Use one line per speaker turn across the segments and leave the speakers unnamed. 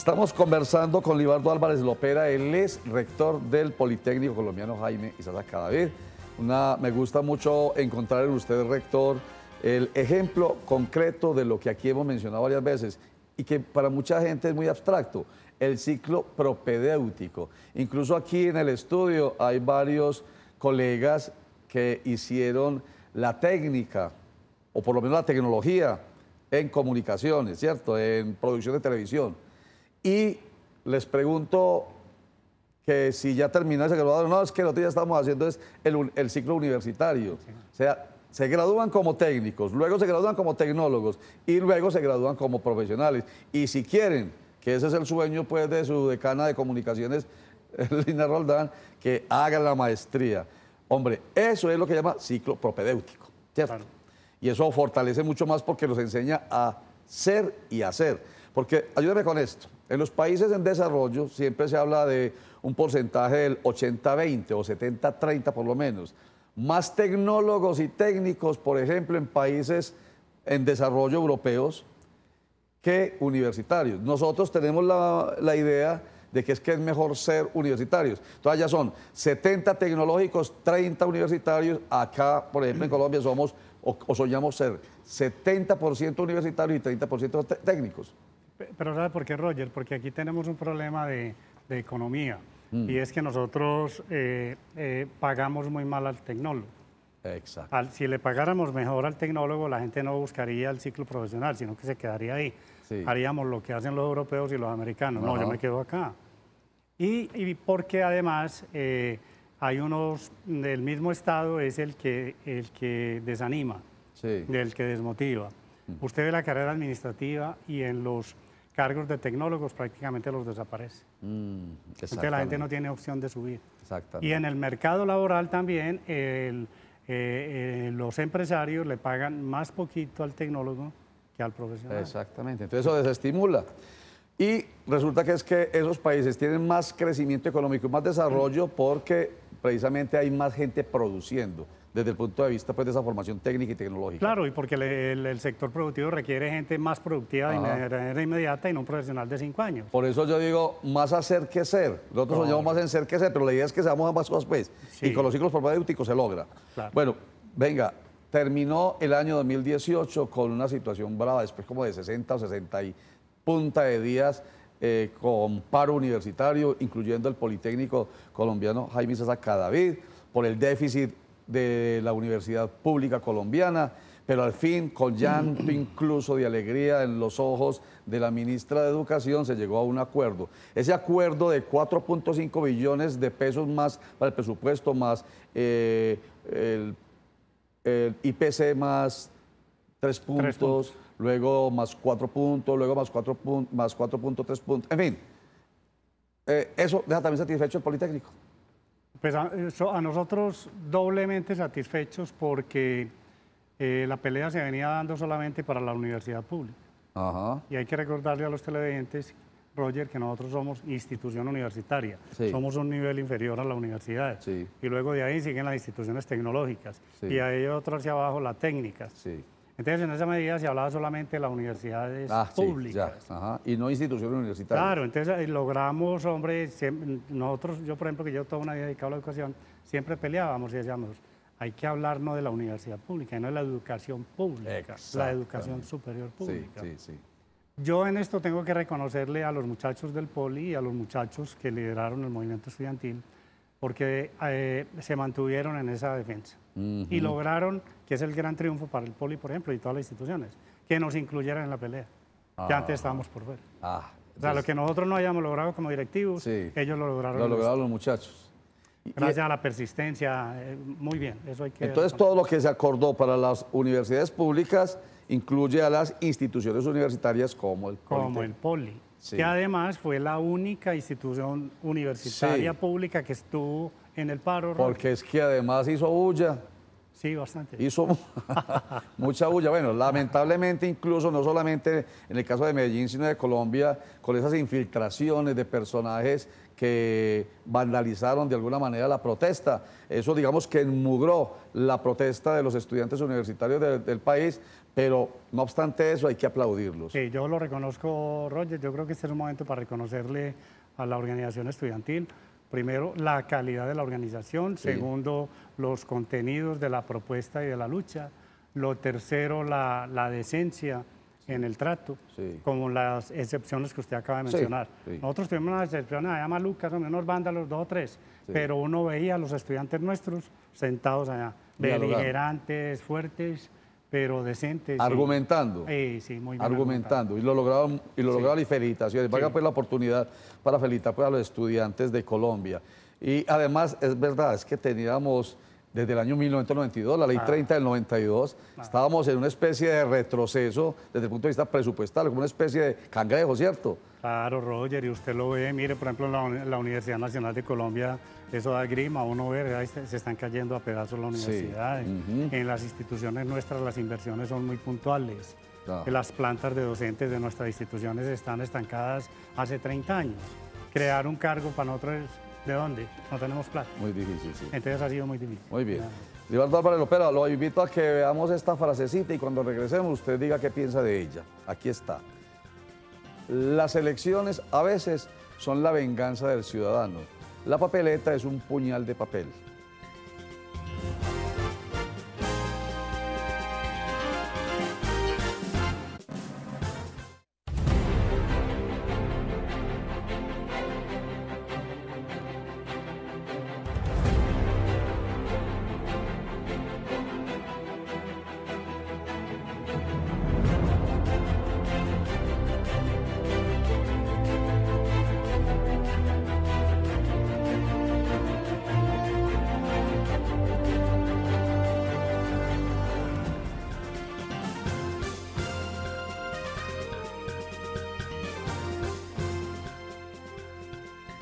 Estamos conversando con Libardo Álvarez Lopera, él es rector del Politécnico Colombiano Jaime Isaza Cadavid. Me gusta mucho encontrar en usted, rector, el ejemplo concreto de lo que aquí hemos mencionado varias veces y que para mucha gente es muy abstracto, el ciclo propedéutico. Incluso aquí en el estudio hay varios colegas que hicieron la técnica, o por lo menos la tecnología, en comunicaciones, ¿cierto? En producción de televisión. Y les pregunto que si ya terminaron, se graduaron. No, es que nosotros ya estamos haciendo el ciclo universitario. Sí. O sea, se gradúan como técnicos, luego se gradúan como tecnólogos y luego se gradúan como profesionales. Y si quieren, que ese es el sueño pues de su decana de comunicaciones, Lina Roldán, que hagan la maestría. Hombre, eso es lo que llama ciclo propedéutico, ¿cierto? Claro. Y eso fortalece mucho más porque nos enseña a ser y hacer. Porque, ayúdame con esto, en los países en desarrollo siempre se habla de un porcentaje del 80-20 o 70-30 por lo menos. Más tecnólogos y técnicos, por ejemplo, en países en desarrollo europeos que universitarios. Nosotros tenemos la idea de que es mejor ser universitarios. Entonces ya son 70 tecnológicos, 30 universitarios. Acá, por ejemplo, en Colombia somos o soñamos ser 70% universitarios y 30% técnicos.
Pero ¿sabe por qué, Roger? Porque aquí tenemos un problema de economía y es que nosotros pagamos muy mal al tecnólogo.
Exacto.
Si le pagáramos mejor al tecnólogo, la gente no buscaría el ciclo profesional, sino que se quedaría ahí. Sí. Haríamos lo que hacen los europeos y los americanos. Ajá. No, yo me quedo acá. Y porque además hay unos del mismo estado es el que desanima, sí, el que desmotiva. Usted ve la carrera administrativa y en los cargos de tecnólogos prácticamente los desaparece. Entonces la gente no tiene opción de subir. Exactamente. Y en el mercado laboral también los empresarios le pagan más poquito al tecnólogo que al profesional.
Exactamente, entonces eso desestimula. Y resulta que esos países tienen más crecimiento económico y más desarrollo porque precisamente hay más gente produciendo, desde el punto de vista pues, de esa formación técnica y tecnológica.
Claro, y porque el sector productivo requiere gente más productiva de manera inmediata y no un profesional de 5 años.
Por eso yo digo, más hacer que ser. Nosotros soñamos más en ser que ser, pero la idea es que seamos ambas cosas, pues. Sí. Y con los ciclos propedéuticos se logra. Claro. Bueno, venga, terminó el año 2018 con una situación brava, después como de 60 o 60 y punta de días con paro universitario, incluyendo el Politécnico Colombiano Jaime Isaza Cadavid, por el déficit de la universidad pública colombiana, pero al fin, con llanto incluso de alegría en los ojos de la ministra de Educación, se llegó a un acuerdo. Ese acuerdo de 4.5 billones de pesos más para el presupuesto, más el IPC más 3 puntos, luego más 4 puntos, luego más 4.3 puntos, en fin. ¿Eso deja también satisfecho el Politécnico?
Pues a nosotros doblemente satisfechos porque la pelea se venía dando solamente para la universidad pública. Ajá. Y hay que recordarle a los televidentes, Roger, que nosotros somos institución universitaria. Sí. Somos un nivel inferior a la universidad. Sí. Y luego de ahí siguen las instituciones tecnológicas. Sí. Y hay otro hacia abajo, las técnicas. Sí. Entonces, en esa medida se hablaba solamente de las universidades públicas.
Sí, ajá. Y no instituciones universitarias.
Claro, entonces logramos, hombre, nosotros, yo por ejemplo, que yo toda una vida dedicado a la educación, siempre peleábamos y decíamos, hay que hablar no de la universidad pública, no de la educación pública, la educación superior pública. Sí, sí, sí. Yo en esto tengo que reconocerle a los muchachos del Poli y a los muchachos que lideraron el movimiento estudiantil, porque se mantuvieron en esa defensa y lograron, que es el gran triunfo para el Poli, por ejemplo, y todas las instituciones, que nos incluyeran en la pelea, que antes estábamos por fuera. O sea, lo que nosotros no hayamos logrado como directivos, ellos lo lograron.
Lo lograron los muchachos.
Gracias a la persistencia, muy bien, eso hay que...
Entonces todo lo que se acordó para las universidades públicas incluye a las instituciones universitarias como el Poli.
Como el Poli. Sí. Que además fue la única institución universitaria pública que estuvo en el paro.
Porque es que además hizo bulla.
Sí, bastante.
Hizo mucha bulla. Bueno, lamentablemente incluso no solamente en el caso de Medellín, sino de Colombia, con esas infiltraciones de personajes que vandalizaron de alguna manera la protesta. Eso, digamos, que enmugró la protesta de los estudiantes universitarios del país, pero no obstante eso hay que aplaudirlos.
Sí, yo lo reconozco, Roger. Yo creo que este es un momento para reconocerle a la organización estudiantil, primero, la calidad de la organización,
Sí.
segundo, los contenidos de la propuesta y de la lucha, lo tercero, la decencia en el trato,
Sí.
como las excepciones que usted acaba de
Sí,
mencionar.
sí.
Nosotros tuvimos unas excepciones allá malucas, unos vándalos, 2 o 3,
Sí.
pero uno veía a los estudiantes nuestros sentados allá,
Dialogando.
beligerantes, fuertes, pero decentes.
Argumentando.
Sí, muy bien
Argumentando. Y lo lograron, y felicitaciones. Valga pues la oportunidad para felicitar pues, a los estudiantes de Colombia. Y además, es verdad, es que teníamos desde el año 1992, la ley 30 del 92, estábamos en una especie de retroceso desde el punto de vista presupuestal, como una especie de cangrejo, ¿cierto?
Claro, Roger, y usted lo ve, mire, por ejemplo, la Universidad Nacional de Colombia, eso da grima, uno ve, ahí se están cayendo a pedazos las universidades. En las instituciones nuestras las inversiones son muy puntuales.
Claro.
Las plantas de docentes de nuestras instituciones están estancadas hace 30 años. Crear un cargo para nosotros, ¿de dónde? No tenemos plata.
Muy difícil, sí.
Entonces ha sido muy difícil.
Muy bien. Libardo Álvarez Lopera, lo invito a que veamos esta frasecita y cuando regresemos usted diga qué piensa de ella. Aquí está. Las elecciones a veces son la venganza del ciudadano. La papeleta es un puñal de papel.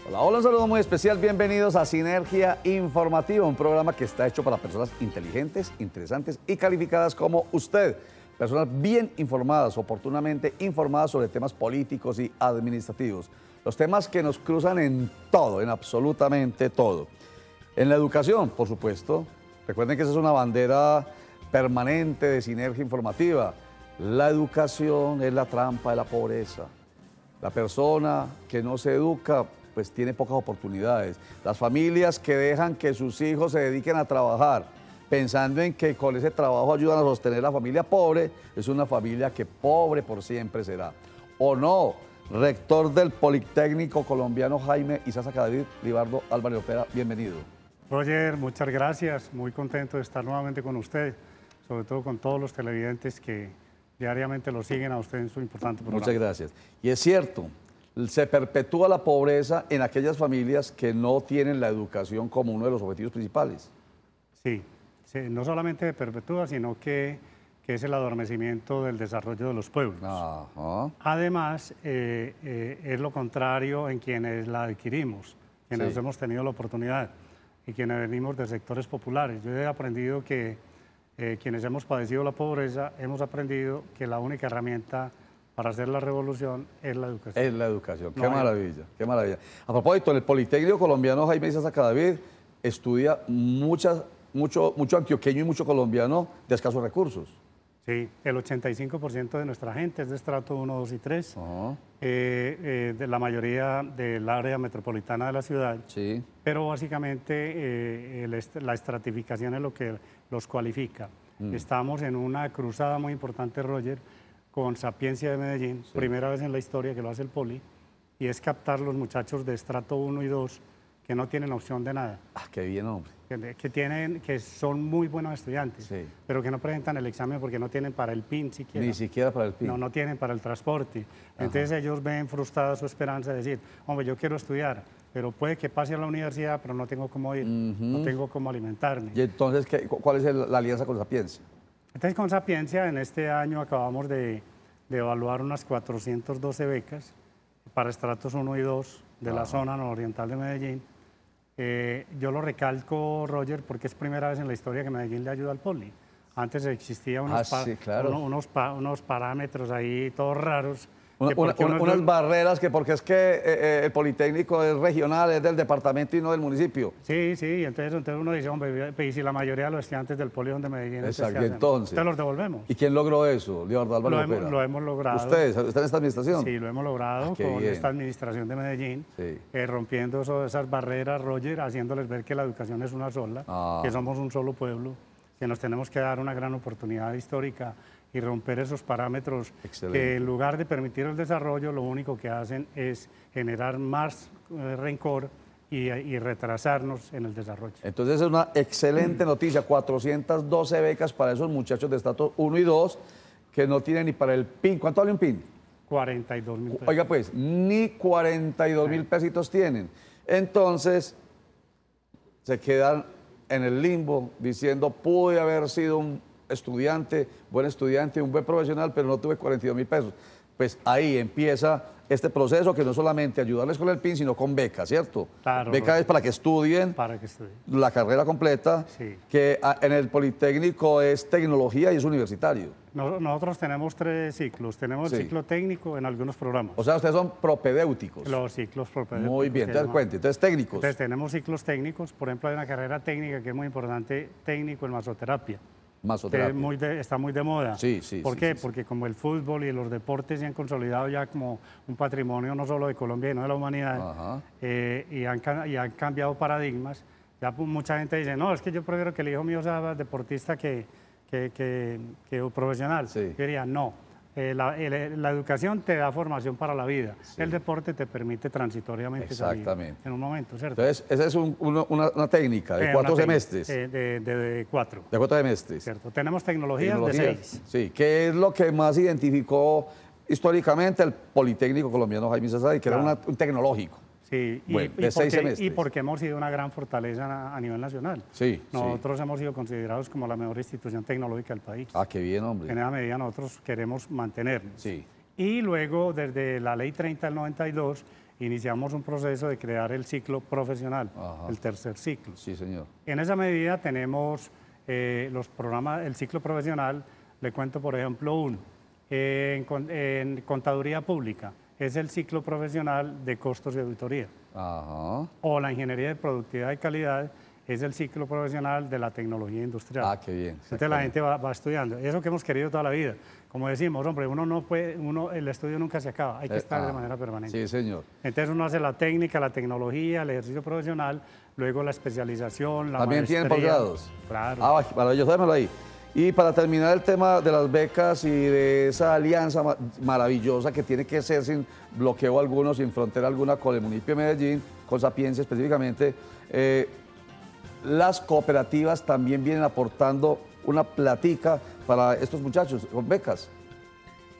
Hola, hola, un saludo muy especial. Bienvenidos a Sinergia Informativa, un programa que está hecho para personas inteligentes, interesantes y calificadas como usted. Personas bien informadas, oportunamente informadas sobre temas políticos y administrativos. Los temas que nos cruzan en todo, en absolutamente todo. En la educación, por supuesto. Recuerden que esa es una bandera permanente de Sinergia Informativa. La educación es la trampa de la pobreza. La persona que no se educa pues tiene pocas oportunidades. Las familias que dejan que sus hijos se dediquen a trabajar, pensando en que con ese trabajo ayudan a sostener la familia pobre, es una familia que pobre por siempre será. ¿O no? Rector del Politécnico Colombiano Jaime Isaza Cadavid, Libardo Álvarez Lopera, bienvenido.
Roger, muchas gracias. Muy contento de estar nuevamente con usted, sobre todo con todos los televidentes que diariamente lo siguen a usted en su importante programa.
Muchas gracias. Y es cierto, se perpetúa la pobreza en aquellas familias que no tienen la educación como uno de los objetivos principales.
Sí, no solamente se perpetúa, sino que es el adormecimiento del desarrollo de los pueblos.
Ajá.
Además, es lo contrario en quienes la adquirimos, quienes
Sí.
hemos tenido la oportunidad y quienes venimos de sectores populares. Yo he aprendido que quienes hemos padecido la pobreza, hemos aprendido que la única herramienta para hacer la revolución es la educación.
Es la educación. Qué
No,
maravilla, qué maravilla. A propósito, en el Politécnico Colombiano Jaime Isaza Cadavid estudia mucho antioqueño y mucho colombiano de escasos recursos.
Sí, el 85% de nuestra gente es de estrato 1, 2 y 3.
Ajá.
De la mayoría del área metropolitana de la ciudad.
Sí.
Pero básicamente la estratificación es lo que los cualifica. Estamos en una cruzada muy importante, Roger, con Sapiencia de Medellín, primera vez en la historia que lo hace el Poli, y es captar los muchachos de estrato 1 y 2 que no tienen opción de nada,
Ah, qué bien, hombre.
que son muy buenos estudiantes,
Sí.
pero que no presentan el examen porque no tienen para el PIN siquiera.
Ni siquiera para el PIB.
No tienen para el transporte. Entonces ellos ven frustrada su esperanza de decir, hombre, yo quiero estudiar, pero puede que pase a la universidad, pero no tengo cómo ir, no tengo cómo alimentarme.
Y entonces, ¿cuál es la alianza con Sapiencia?
Entonces con Sapiencia, en este año acabamos de evaluar unas 412 becas para estratos 1 y 2 de la zona nororiental de Medellín. Yo lo recalco, Roger, porque es primera vez en la historia que Medellín le ayuda al Poli. Antes existían
sí, claro.
unos parámetros ahí todos raros
Unas barreras que porque es que el Politécnico es regional, es del departamento y no del municipio.
Sí, sí, entonces uno dice, hombre, y si la mayoría de los estudiantes del Poli son de Medellín,
Exacto, entonces.
Te los devolvemos.
¿Y quién logró eso, Libardo Álvarez Lopera?
Lo hemos logrado.
¿Ustedes están en esta administración?
Sí, lo hemos logrado con
bien.
esta administración de Medellín,
Sí.
Rompiendo esas barreras, Roger, haciéndoles ver que la educación es una sola, que somos un solo pueblo, que nos tenemos que dar una gran oportunidad histórica y romper esos parámetros.
Excelente.
Que en lugar de permitir el desarrollo, lo único que hacen es generar más rencor y retrasarnos en el desarrollo.
Entonces es una excelente noticia, 412 becas para esos muchachos de estatus 1 y 2 que no tienen ni para el PIN. ¿Cuánto vale un PIN?
42.000 pesos.
Oiga pues, ni 42.000 pesitos tienen. Entonces se quedan en el limbo diciendo, pude haber sido un buen estudiante, un buen profesional, pero no tuve 42.000 pesos. Pues ahí empieza este proceso que no solamente ayudarles con el PIN, sino con becas, ¿cierto?
Claro.
Beca es para que estudien la carrera completa,
sí.
Que en el Politécnico es tecnología y es universitario.
Nosotros tenemos 3 ciclos. Tenemos el ciclo técnico en algunos programas.
O sea, ustedes son propedéuticos.
Los ciclos propedéuticos.
Muy bien, entonces cuente. Entonces técnicos.
Entonces tenemos ciclos técnicos. Por ejemplo, hay una carrera técnica que es muy importante, técnico en masoterapia. Que está muy de moda.
Sí, sí.
¿Por qué? Porque como el fútbol y los deportes se han consolidado ya como un patrimonio no solo de Colombia, sino de la humanidad, y han cambiado paradigmas, ya mucha gente dice, no, es que yo prefiero que el hijo mío sea deportista que profesional.
Sí.
Yo diría, no. La educación te da formación para la vida. Sí. El deporte te permite transitoriamente salir en un momento, ¿cierto?
Entonces, esa es una técnica de 4 semestres.
De 4.
De 4 semestres.
Cierto. Tenemos tecnologías de 6.
Sí. ¿Qué es lo que más identificó históricamente el Politécnico colombiano Jaime Isazade, que era un tecnológico?
Sí,
bueno, de 6 semestres.
Y porque hemos sido una gran fortaleza a nivel nacional.
Sí,
nosotros hemos sido considerados como la mejor institución tecnológica del país.
Ah, qué bien, hombre.
En esa medida nosotros queremos mantenernos.
Sí.
Y luego, desde la Ley 30 del 92, iniciamos un proceso de crear el ciclo profesional, el tercer ciclo.
Sí, señor.
En esa medida tenemos los programas, el ciclo profesional, le cuento por ejemplo en contaduría pública. Es el ciclo profesional de costos y auditoría. O la ingeniería de productividad y calidad es el ciclo profesional de la tecnología industrial.
Ah, qué bien.
Entonces la gente va estudiando. Eso que hemos querido toda la vida. Como decimos, hombre, el estudio nunca se acaba, hay que estar de manera permanente.
Sí, señor.
Entonces uno hace la técnica, la tecnología, el ejercicio profesional, luego la especialización, la
¿También
maestría.
tienen posgrados?
Claro.
Ah, maravilloso, démelo ahí. Y para terminar el tema de las becas y de esa alianza maravillosa que tiene que ser sin bloqueo alguno, sin frontera alguna con el municipio de Medellín, con Sapiencia específicamente, las cooperativas también vienen aportando una platica para estos muchachos con becas.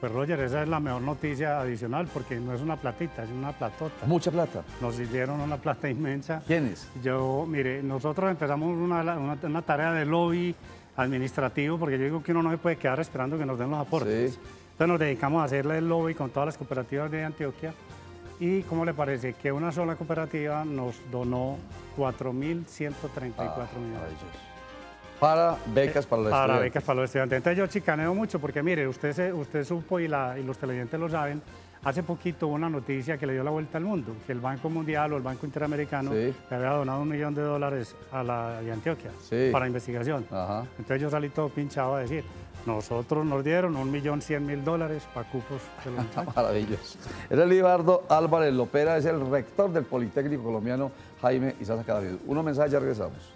Pues Roger, esa es la mejor noticia adicional porque no es una platita, es una platota.
Mucha plata.
Nos dieron una plata inmensa.
¿Quiénes?
Mire, nosotros empezamos una tarea de lobby administrativo, porque yo digo que uno no se puede quedar esperando que nos den los aportes.
Sí.
Entonces nos dedicamos a hacerle el lobby con todas las cooperativas de Antioquia y ¿cómo le parece? Que una sola cooperativa nos donó 4.134 millones.
Para becas para los estudiantes.
Para becas para los estudiantes. Entonces yo chicaneo mucho porque mire, usted supo y los televidentes lo saben, hace poquito hubo una noticia que le dio la vuelta al mundo, que el Banco Mundial o el Banco Interamericano le había donado $1 millón a la de Antioquia para investigación. Entonces yo salí todo pinchado a decir, nosotros nos dieron $1.100.000 para cupos de los muchachos.
Maravilloso. Era Libardo Álvarez Lopera, es el rector del Politécnico colombiano Jaime Isazade Cadavid. Unos mensajes, ya regresamos.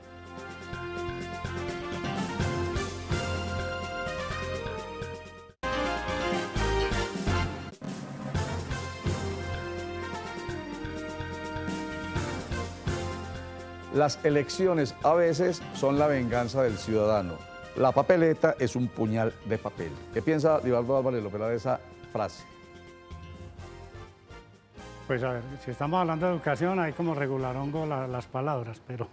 Las elecciones a veces son la venganza del ciudadano. La papeleta es un puñal de papel. ¿Qué piensa Libardo Álvarez Lopera de esa frase?
Pues a ver, si estamos hablando de educación, hay como regularongo las palabras, pero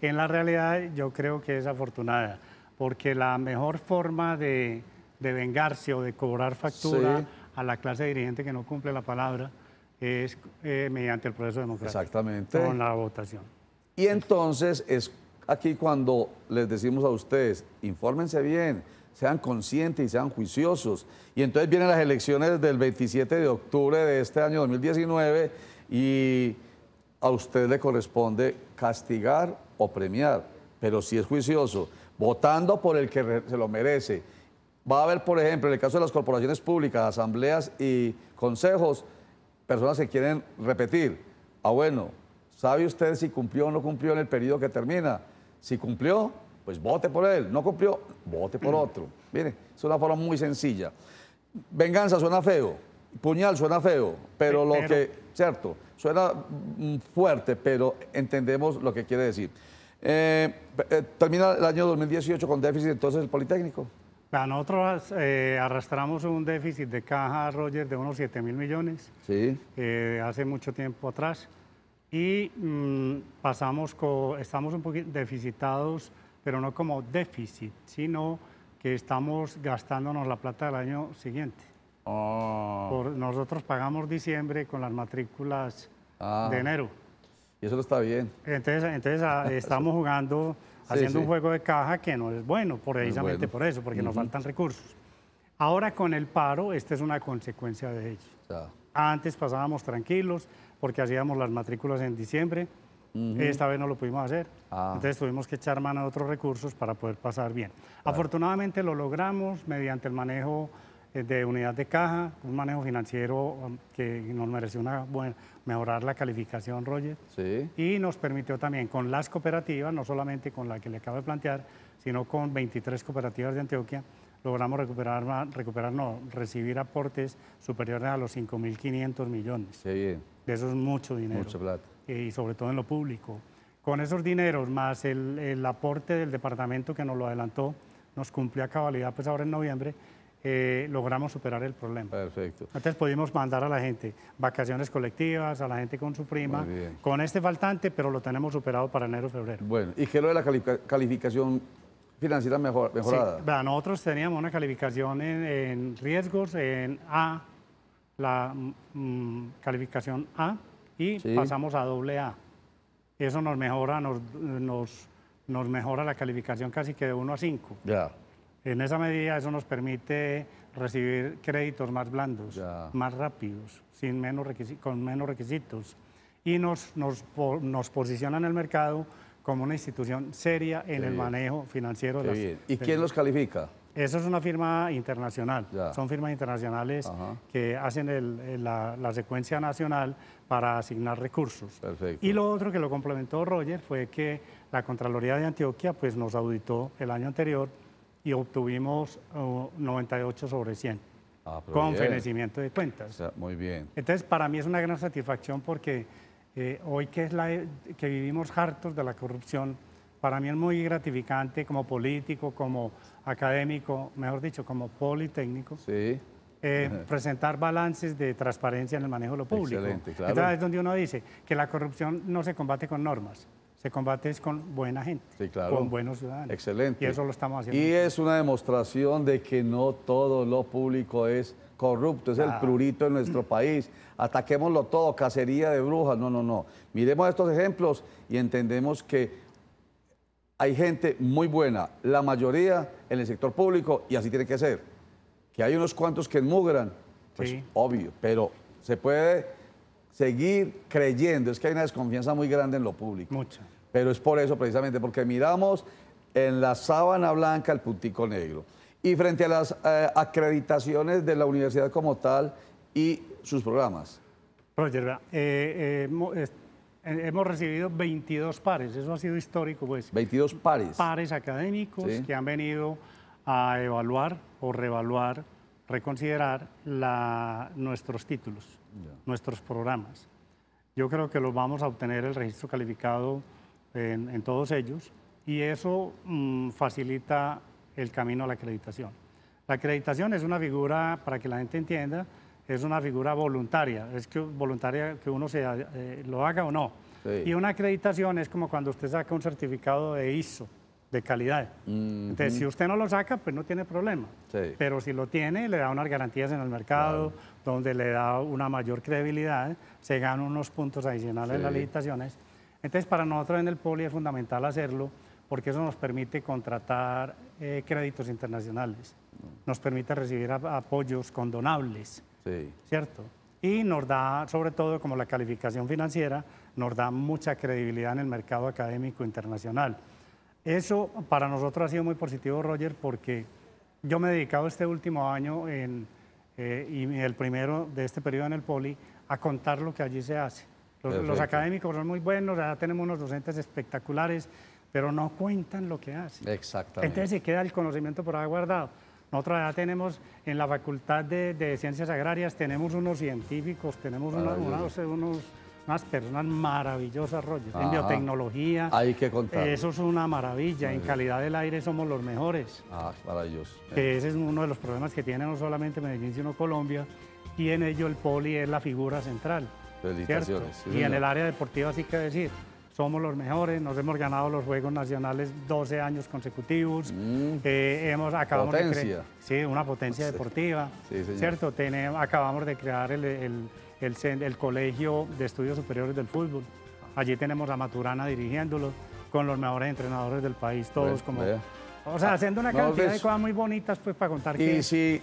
en la realidad yo creo que es afortunada, porque la mejor forma de vengarse o de cobrar factura a la clase dirigente que no cumple la palabra es mediante el proceso democrático.
Exactamente.
Con la votación.
Y entonces es aquí cuando les decimos a ustedes, infórmense bien, sean conscientes y sean juiciosos. Y entonces vienen las elecciones del 27 de octubre de este año 2019 y a usted le corresponde castigar o premiar, pero si es juicioso, votando por el que se lo merece. Va a haber, por ejemplo, en el caso de las corporaciones públicas, asambleas y consejos, personas que quieren repetir. Ah, bueno, ¿sabe usted si cumplió o no cumplió en el periodo que termina? Si cumplió, pues vote por él. No cumplió, vote por otro. Mire, es una forma muy sencilla. Venganza suena feo, puñal suena feo, pero cierto, suena fuerte, pero entendemos lo que quiere decir. Termina el año 2018 con déficit, entonces el Politécnico.
Nosotros arrastramos un déficit de caja, Roger, de unos 7.000 millones
Sí.
Hace mucho tiempo atrás y estamos un poquito deficitados, pero no como déficit, sino que estamos gastándonos la plata del año siguiente. Nosotros pagamos diciembre con las matrículas de enero.
Y eso no está bien.
Entonces estamos jugando, haciendo un juego de caja que no es bueno, precisamente por eso, porque nos faltan recursos. Ahora con el paro, esta es una consecuencia de ello. Antes pasábamos tranquilos porque hacíamos las matrículas en diciembre. Esta vez no lo pudimos hacer. Entonces tuvimos que echar mano de otros recursos para poder pasar bien. Afortunadamente lo logramos mediante el manejo de unidad de caja, un manejo financiero que nos mereció mejorar la calificación, Roger.
Sí.
Y nos permitió también con las cooperativas, no solamente con la que le acabo de plantear, sino con 23 cooperativas de Antioquia, logramos recibir aportes superiores a los 5.500 millones.
Qué bien.
De eso es mucho dinero.
Mucha plata.
Y sobre todo en lo público. Con esos dineros, más el aporte del departamento que nos lo adelantó, nos cumplió a cabalidad, pues ahora en noviembre, logramos superar el problema.
Perfecto.
Entonces pudimos mandar a la gente vacaciones colectivas, a la gente con su prima, con este faltante, pero lo tenemos superado para enero, febrero.
Bueno, ¿y qué es lo de la calificación financiera mejorada?
Sí, nosotros teníamos una calificación en riesgos en A, la calificación A, y pasamos a AA. Eso nos mejora, nos mejora la calificación casi que de 1 a 5.
Ya.
En esa medida eso nos permite recibir créditos más blandos, más rápidos, con menos requisitos. Y nos posiciona en el mercado como una institución seria en el manejo financiero.
¿Y quién los califica?
Eso es una firma internacional. Son firmas internacionales que hacen la secuencia nacional para asignar recursos.
Perfecto.
Y lo otro que lo complementó Roger fue que la Contraloría de Antioquia pues, nos auditó el año anterior y obtuvimos 98 sobre 100 con fenecimiento de cuentas.
Muy bien.
Entonces, para mí es una gran satisfacción porque hoy que vivimos hartos de la corrupción, para mí es muy gratificante como político, como académico, mejor dicho, como politécnico, presentar balances de transparencia en el manejo de lo público.
Excelente, claro.
Entonces es donde uno dice que la corrupción no se combate con normas, se combate con buena gente, con buenos ciudadanos.
Excelente.
Y eso lo estamos haciendo.
Y es una demostración de que no todo lo público es corrupto, es el prurito en nuestro país. Ataquémoslo todo, cacería de brujas. No, no, no. Miremos estos ejemplos y entendemos que hay gente muy buena, la mayoría en el sector público, y así tiene que ser. Que hay unos cuantos que enmugran, pues obvio, pero se puede seguir creyendo. Es que hay una desconfianza muy grande en lo público.
Mucha.
Pero es por eso, precisamente, porque miramos en la sábana blanca el puntico negro. Y frente a las acreditaciones de la universidad como tal y sus programas.
Roger, hemos recibido 22 pares, eso ha sido histórico, pues.
22 pares.
Pares académicos que han venido a evaluar o reevaluar, reconsiderar nuestros títulos, nuestros programas. Yo creo que los vamos a obtener el registro calificado en todos ellos y eso facilita el camino a la acreditación. La acreditación es una figura, para que la gente entienda, es una figura voluntaria, es que voluntaria que uno lo haga o no. Y una acreditación es como cuando usted saca un certificado de ISO, de calidad. Entonces, si usted no lo saca, pues no tiene problema. Pero si lo tiene, le da unas garantías en el mercado, donde le da una mayor credibilidad, se ganan unos puntos adicionales en las licitaciones. Entonces, para nosotros en el Poli es fundamental hacerlo, porque eso nos permite contratar créditos internacionales, nos permite recibir apoyos condonables,
Sí.
¿cierto? Y nos da, sobre todo, como la calificación financiera, nos da mucha credibilidad en el mercado académico internacional. Eso para nosotros ha sido muy positivo, Roger, porque yo me he dedicado este último año y el primero de este periodo en el Poli a contar lo que allí se hace. Los académicos son muy buenos, ya tenemos unos docentes espectaculares, pero no cuentan lo que hacen.
Exactamente.
Entonces se queda el conocimiento por ahí guardado. Nosotros ya tenemos en la Facultad de Ciencias Agrarias, tenemos unos científicos, tenemos unas personas maravillosas, Roger. En biotecnología.
Hay que contar.
Eso es una maravilla. En calidad del aire somos los mejores.
Maravilloso.
Que ese es uno de los problemas que tiene no solamente Medellín, sino Colombia. Y en ello el Poli es la figura central.
Felicitaciones.
Sí, y en el área deportiva sí que decir, somos los mejores, nos hemos ganado los Juegos Nacionales 12 años consecutivos, acabamos
potencia.
Sí, una potencia deportiva,
sí, señor.
¿cierto? Acabamos de crear el Colegio de Estudios Superiores del Fútbol. Allí tenemos a Maturana dirigiéndolo, con los mejores entrenadores del país, todos o sea, haciendo una cantidad de cosas muy bonitas pues para contar que...
Y si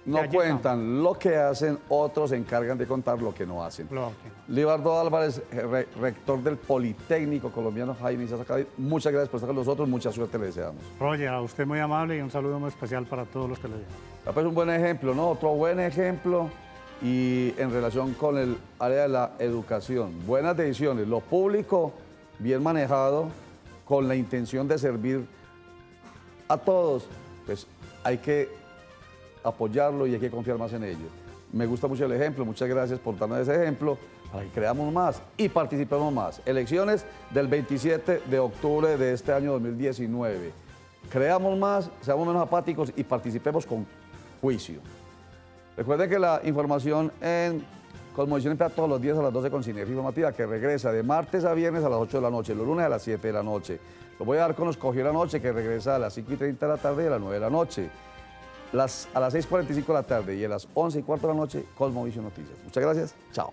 no cuentan lo que hacen, otros se encargan de contar lo que no hacen. Libardo Álvarez, rector del Politécnico Colombiano Jaime Isaza Cadavid, muchas gracias por estar con nosotros, mucha suerte le deseamos.
Roger, a usted muy amable y un saludo muy especial para todos los televidentes.
Pues un buen ejemplo, ¿no? Otro buen ejemplo y en relación con el área de la educación. Buenas decisiones, lo público bien manejado, con la intención de servir a todos, pues hay que apoyarlo y hay que confiar más en ello. Me gusta mucho el ejemplo, muchas gracias por darnos ese ejemplo, para que creamos más y participemos más. Elecciones del 27 de octubre de este año 2019. Creamos más, seamos menos apáticos y participemos con juicio. Recuerden que la información en Cosmovisión empieza todos los días a las 12 con Sinergia Informativa, que regresa de martes a viernes a las 8 de la noche, los lunes a las 7 de la noche. Lo voy a dar con Los Cogió la Noche, que regresa a las 5:30 de la tarde y a las 9 de la noche. A las 6:45 de la tarde y a las 11:15 de la noche, Cosmovisión Noticias. Muchas gracias. Chao.